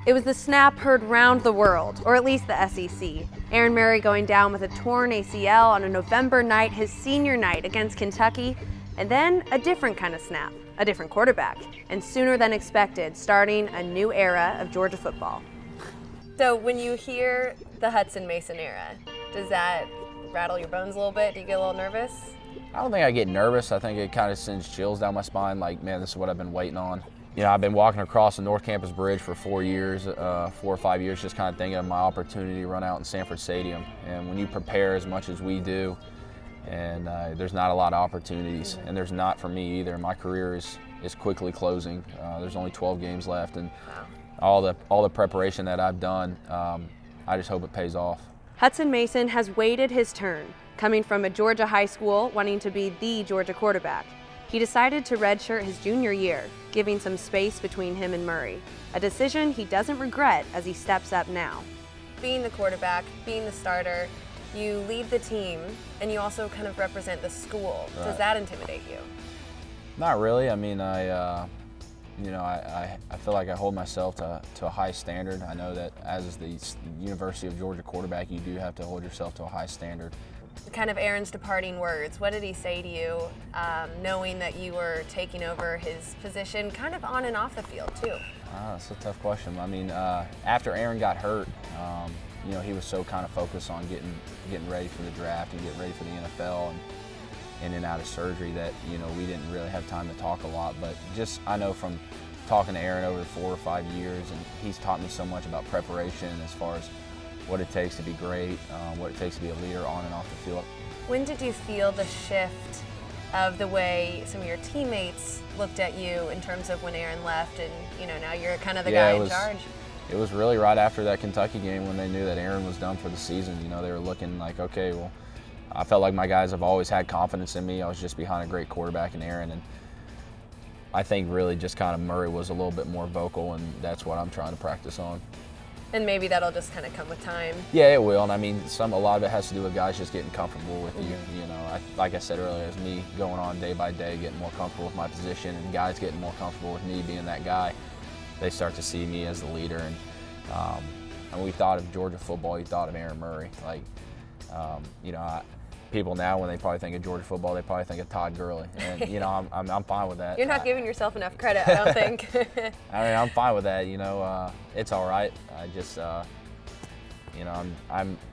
It was the snap heard round the world, or at least the SEC. Aaron Murray going down with a torn ACL on a November night, his senior night against Kentucky, and then a different kind of snap, a different quarterback, and sooner than expected, starting a new era of Georgia football. So when you hear the Hutson Mason era, does that rattle your bones a little bit? Do you get a little nervous? I don't think I get nervous. I think it kind of sends chills down my spine, like, man, this is what I've been waiting on. You know, I've been walking across the North Campus Bridge for 4 years, 4 or 5 years, just kind of thinking of my opportunity to run out in Sanford Stadium. And when you prepare as much as we do, and there's not a lot of opportunities, and there's not for me either. My career is quickly closing. There's only 12 games left, and all the preparation that I've done, I just hope it pays off. Hutson Mason has waited his turn, coming from a Georgia high school wanting to be the Georgia quarterback. He decided to redshirt his junior year, giving some space between him and Murray, a decision he doesn't regret as he steps up now. Being the quarterback, being the starter, you lead the team, and you also kind of represent the school. Right. Does that intimidate you? Not really. I mean, I feel like I hold myself to a high standard. I know that as the University of Georgia quarterback, you do have to hold yourself to a high standard. Kind of Aaron's departing words, what did he say to you, knowing that you were taking over his position kind of on and off the field too? That's a tough question. I mean, after Aaron got hurt, you know, he was so kind of focused on getting ready for the draft and getting ready for the NFL and in and out of surgery that, you know, we didn't really have time to talk a lot. But just, I know from talking to Aaron over the 4 or 5 years, and he's taught me so much about preparation as far as what it takes to be great, what it takes to be a leader on and off the field. When did you feel the shift of the way some of your teammates looked at you in terms of when Aaron left and, you know, now you're kind of the guy in charge? It was really right after that Kentucky game when they knew that Aaron was done for the season. You know, they were looking like, okay, well, I felt like my guys have always had confidence in me. I was just behind a great quarterback in Aaron, and I think really just kind of Murray was a little bit more vocal, and that's what I'm trying to practice on. And maybe that'll just kind of come with time. Yeah, it will. And I mean, a lot of it has to do with guys just getting comfortable with you. You know, like I said earlier, it's me going on day by day, getting more comfortable with my position, and guys getting more comfortable with me being that guy. They start to see me as the leader. And when we thought of Georgia football, you thought of Aaron Murray. Like, you know, people now, when they probably think of Georgia football, they probably think of Todd Gurley. And, you know, I'm fine with that. You're not giving yourself enough credit, I don't think. I mean, I'm fine with that. You know, it's all right. I just, you know,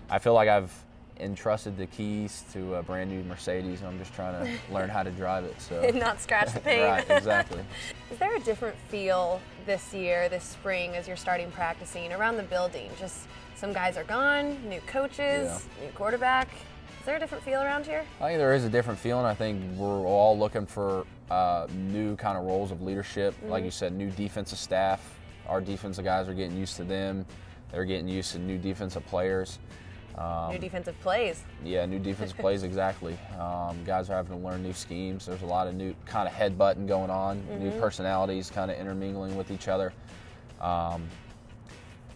I feel like I've entrusted the keys to a brand new Mercedes, and I'm just trying to learn how to drive it. So and not scratch the paint. Right, exactly. Is there a different feel this year, this spring, as you're starting practicing around the building? Just some guys are gone, new coaches, new quarterback. Is there a different feel around here? I think there is a different feeling. I think we're all looking for new kind of roles of leadership. Like you said, new defensive staff. Our defensive guys are getting used to them. They're getting used to new defensive players. New defensive plays. Yeah, new defensive plays, exactly. Guys are having to learn new schemes. There's a lot of new kind of headbutting going on, new personalities kind of intermingling with each other.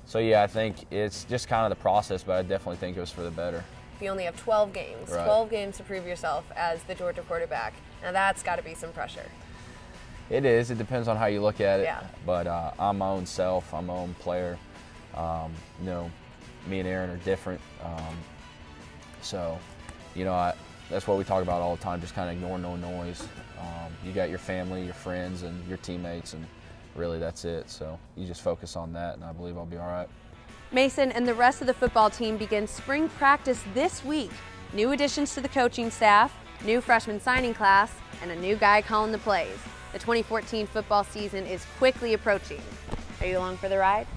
So yeah, I think it's just kind of the process, but I definitely think it was for the better. You only have 12 games, right. 12 games to prove yourself as the Georgia quarterback. Now that's got to be some pressure. It is. It depends on how you look at it. Yeah. But I'm my own self. I'm my own player. You know, me and Aaron are different. So, you know, that's what we talk about all the time, just kind of ignore no noise. You got your family, your friends, and your teammates, and really that's it. So you just focus on that, and I believe I'll be all right. Mason and the rest of the football team begin spring practice this week. New additions to the coaching staff, new freshman signing class, and a new guy calling the plays. The 2014 football season is quickly approaching. Are you along for the ride?